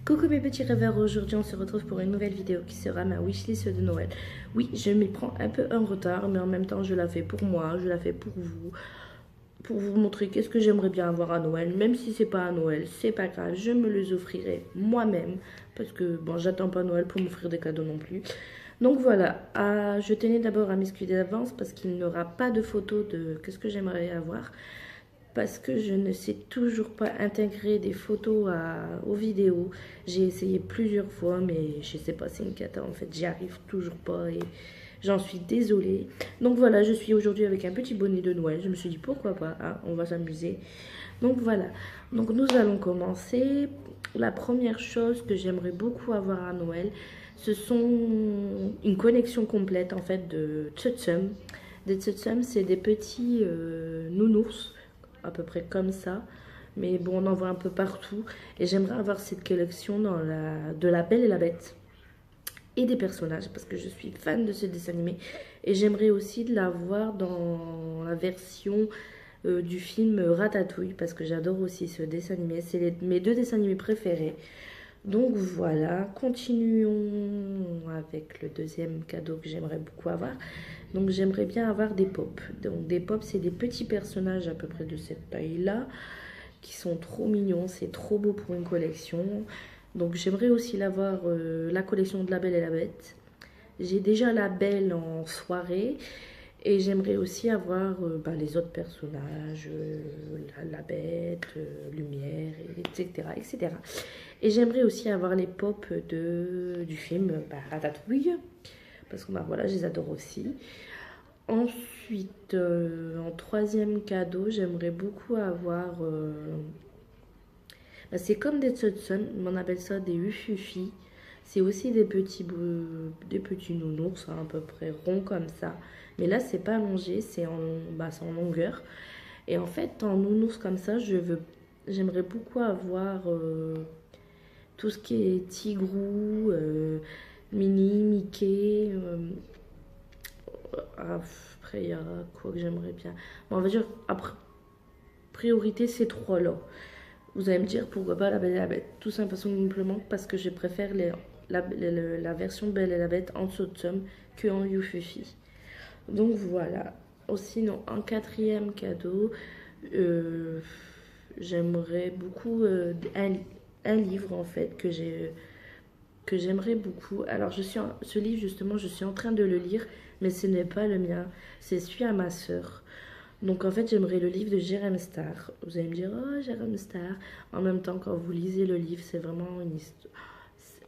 Coucou mes petits rêveurs, aujourd'hui on se retrouve pour une nouvelle vidéo qui sera ma wishlist de Noël. Oui, je m'y prends un peu en retard, mais en même temps je la fais pour moi, je la fais pour vous montrer qu'est-ce que j'aimerais bien avoir à Noël. Même si c'est pas à Noël, c'est pas grave, je me les offrirai moi-même, parce que bon, j'attends pas Noël pour m'offrir des cadeaux non plus. Donc voilà, je tenais d'abord à m'excuser d'avance parce qu'il n'y aura pas de photo de qu'est-ce que j'aimerais avoir. Parce que je ne sais toujours pas intégrer des photos aux vidéos. J'ai essayé plusieurs fois, mais je sais pas, c'est une cata en fait. J'y arrive toujours pas et j'en suis désolée. Donc voilà, je suis aujourd'hui avec un petit bonnet de Noël. Je me suis dit pourquoi pas, hein, on va s'amuser. Donc voilà, donc nous allons commencer. La première chose que j'aimerais beaucoup avoir à Noël, ce sont une connexion complète en fait de Tsutsum. Des Tsutsum, c'est des petits nounours à peu près comme ça. Mais bon, on en voit un peu partout. Et j'aimerais avoir cette collection de La Belle et la Bête. Et des personnages, parce que je suis fan de ce dessin animé. Et j'aimerais aussi l'avoir dans la version du film Ratatouille, parce que j'adore aussi ce dessin animé. C'est mes deux dessins animés préférés. Donc voilà, continuons avec le deuxième cadeau que j'aimerais beaucoup avoir. Donc j'aimerais bien avoir des pops. Donc des pops, c'est des petits personnages à peu près de cette taille-là, qui sont trop mignons, c'est trop beau pour une collection. Donc j'aimerais aussi l'avoir, la collection de La Belle et la Bête. J'ai déjà La Belle en soirée. Et j'aimerais aussi avoir les autres personnages, la bête, lumière, etc., etc. Et j'aimerais aussi avoir les pops du film Ratatouille, parce que voilà, je les adore aussi. Ensuite, en troisième cadeau, j'aimerais beaucoup avoir... c'est comme des tsutsum, on appelle ça des ufufi. C'est aussi des petits nounours, hein, à peu près ronds comme ça. Mais là, c'est pas allongé, c'est en longueur. Et en fait, en nounours comme ça, j'aimerais beaucoup avoir tout ce qui est Tigrou, Minnie, Mickey. Après, il y a quoi que j'aimerais bien. Bon, on va dire, après, priorité, ces trois-là. Vous allez me dire pourquoi pas La Belle et la Bête. Tout simplement parce que je préfère la version Belle et la Bête en Tsutsum que en Yufufi. Donc voilà. Sinon, en quatrième cadeau, euh, j'aimerais beaucoup un livre en fait que j'aimerais beaucoup. Alors ce livre justement, je suis en train de le lire, mais ce n'est pas le mien, c'est celui à ma sœur. Donc en fait, j'aimerais le livre de Jérém Star. Vous allez me dire, oh Jérém Star. En même temps, quand vous lisez le livre, c'est vraiment une histoire.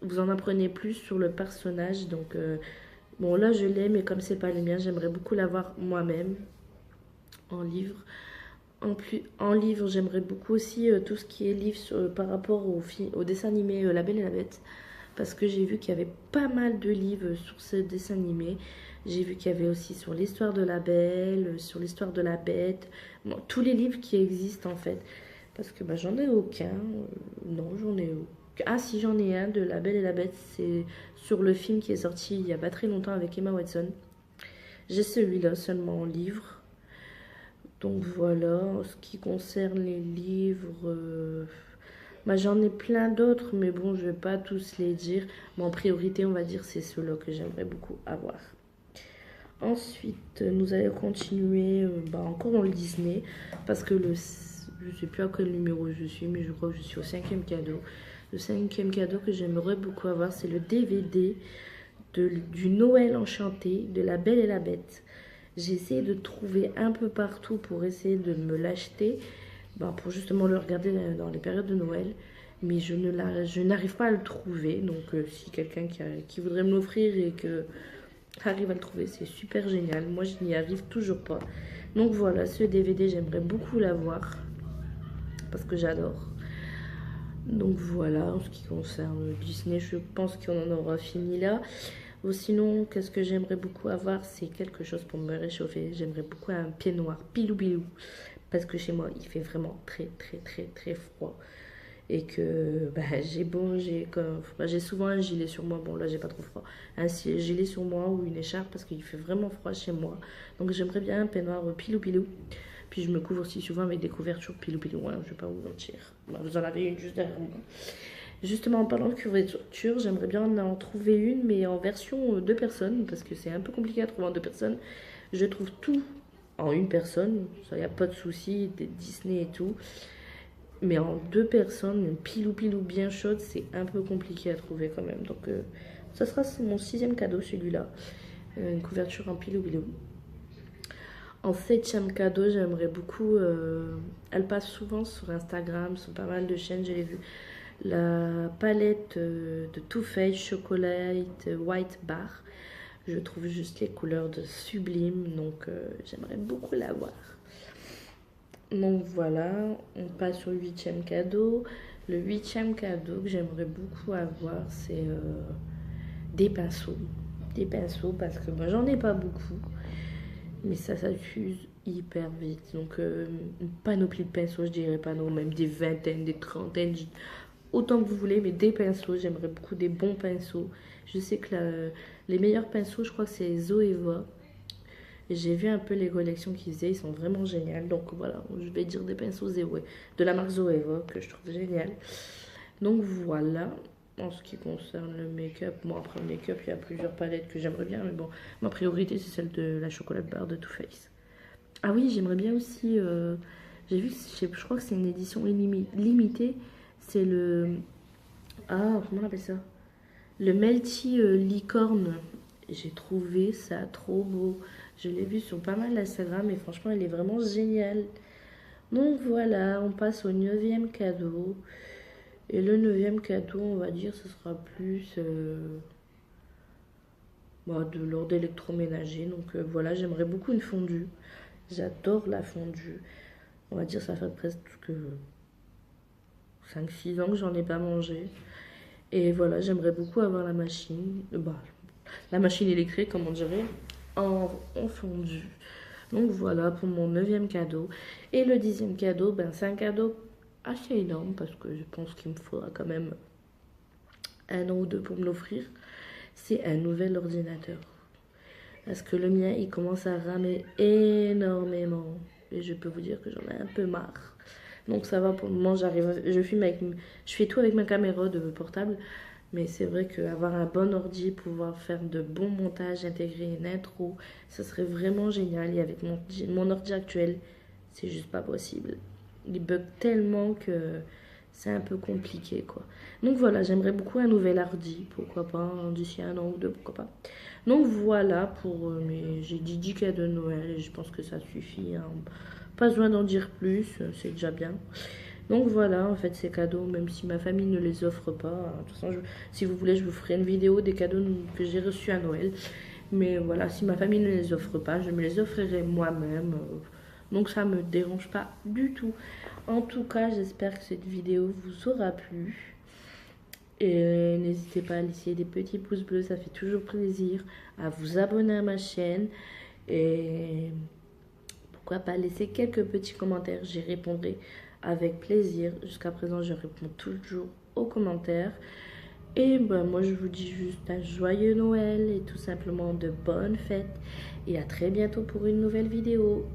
Vous en apprenez plus sur le personnage. Donc bon, là je l'ai, mais comme c'est pas le mien, j'aimerais beaucoup l'avoir moi-même en livre. En livre, j'aimerais beaucoup aussi tout ce qui est livre par rapport au dessin animé La Belle et la Bête. Parce que j'ai vu qu'il y avait pas mal de livres sur ce dessin animé. J'ai vu qu'il y avait aussi sur l'histoire de la Belle, sur l'histoire de la Bête. Bon, tous les livres qui existent en fait. Parce que j'en ai aucun. Non, j'en ai aucun. Ah si, j'en ai un de La Belle et la Bête. C'est sur le film qui est sorti il y a pas très longtemps avec Emma Watson. J'ai celui-là seulement en livre. Donc voilà, en ce qui concerne les livres, j'en ai plein d'autres, mais bon, je vais pas tous les dire. Mais en priorité, on va dire, c'est ceux-là que j'aimerais beaucoup avoir. Ensuite, nous allons continuer encore dans le Disney, parce que je sais plus à quel numéro je suis, mais je crois que je suis au cinquième cadeau. Le cinquième cadeau que j'aimerais beaucoup avoir, c'est le DVD du Noël enchanté de La Belle et la Bête. J'ai essayé de trouver un peu partout pour essayer de me l'acheter, pour justement le regarder dans les périodes de Noël. Mais je n'arrive pas à le trouver. Donc si quelqu'un qui voudrait me l'offrir et que arrive à le trouver, c'est super génial. Moi, je n'y arrive toujours pas. Donc voilà, ce DVD, j'aimerais beaucoup l'avoir parce que j'adore. Donc voilà, en ce qui concerne Disney, je pense qu'on en aura fini là. Ou sinon, qu'est-ce que j'aimerais beaucoup avoir, c'est quelque chose pour me réchauffer. J'aimerais beaucoup un pied noir, pilou bilou. Parce que chez moi, il fait vraiment très très très très froid. Et que j'ai souvent un gilet sur moi. Bon là, j'ai pas trop froid. Un gilet sur moi ou une écharpe parce qu'il fait vraiment froid chez moi. Donc j'aimerais bien un pied noir pilou pilou. Puis je me couvre aussi souvent avec des couvertures pilou pilou. Hein, je vais pas vous mentir. Vous en avez une juste derrière moi. Justement, en parlant de couverture, j'aimerais bien en trouver une, mais en version 2 personnes, parce que c'est un peu compliqué à trouver en 2 personnes. Je trouve tout en une personne, ça y a pas de souci, des Disney et tout. Mais en 2 personnes, une pilou bien chaude, c'est un peu compliqué à trouver quand même. Donc ça sera mon 6e cadeau, celui-là. Une couverture en pilou. En 7e cadeau, j'aimerais beaucoup... elle passe souvent sur Instagram, sur pas mal de chaînes, je l'ai vu. La palette de Too Faced Chocolate White Bar. Je trouve juste les couleurs de sublime, donc j'aimerais beaucoup l'avoir. Donc voilà, on passe au 8e cadeau. Le 8e cadeau que j'aimerais beaucoup avoir, c'est des pinceaux. Des pinceaux parce que moi j'en ai pas beaucoup, mais ça s'use hyper vite. Donc une panoplie de pinceaux, je dirais pas non, même des vingtaines, des trentaines, autant que vous voulez, mais des pinceaux. J'aimerais beaucoup des bons pinceaux. Je sais que les meilleurs pinceaux, je crois que c'est Zoeva. J'ai vu un peu les collections qu'ils faisaient, ils sont vraiment géniaux. Donc voilà, je vais dire des pinceaux Zoeva, de la marque Zoeva, que je trouve génial. Donc voilà, en ce qui concerne le make-up. Bon, après le make-up, il y a plusieurs palettes que j'aimerais bien, mais bon, ma priorité, c'est celle de la chocolat bar de Too Faced. Ah oui, j'aimerais bien aussi, j'ai vu, je crois que c'est une édition limitée. C'est le... Ah, comment on appelle ça? Le Melty Licorne. J'ai trouvé ça trop beau. Je l'ai vu sur pas mal d'Instagram et franchement, il est vraiment génial. Donc voilà, on passe au 9e cadeau. Et le 9e cadeau, on va dire, ce sera plus de l'ordre d'électroménager. Donc voilà, j'aimerais beaucoup une fondue. J'adore la fondue. On va dire, ça fait presque 5-6 ans que j'en ai pas mangé. Et voilà, j'aimerais beaucoup avoir la machine. La machine électrique, comme on dirait, en fondue. Donc voilà pour mon 9e cadeau. Et le 10e cadeau, c'est un cadeau assez énorme parce que je pense qu'il me faudra quand même 1 an ou 2 pour me l'offrir. C'est un nouvel ordinateur. Parce que le mien, il commence à ramer énormément. Et je peux vous dire que j'en ai un peu marre. Donc ça va pour le moment, je fais tout avec ma caméra de portable. Mais c'est vrai qu'avoir un bon ordi, pouvoir faire de bons montages, intégrer une intro, ça serait vraiment génial. Et avec mon ordi actuel, c'est juste pas possible. Il bug tellement que c'est un peu compliqué, quoi. Donc voilà, j'aimerais beaucoup un nouvel ordi. Pourquoi pas, d'ici 1 an ou 2, pourquoi pas. Donc voilà pour j'ai dit 10 cadeaux de Noël et je pense que ça suffit, hein. Pas besoin d'en dire plus, c'est déjà bien. Donc voilà, en fait, ces cadeaux, même si ma famille ne les offre pas. De toute façon, si vous voulez, je vous ferai une vidéo des cadeaux que j'ai reçus à Noël. Mais voilà, si ma famille ne les offre pas, je me les offrirai moi-même. Donc ça me dérange pas du tout. En tout cas, j'espère que cette vidéo vous aura plu. Et n'hésitez pas à laisser des petits pouces bleus, ça fait toujours plaisir. À vous abonner à ma chaîne. Et pourquoi pas laisser quelques petits commentaires, j'y répondrai avec plaisir. Jusqu'à présent, je réponds toujours aux commentaires. Et moi, je vous dis juste un joyeux Noël et tout simplement de bonnes fêtes. Et à très bientôt pour une nouvelle vidéo.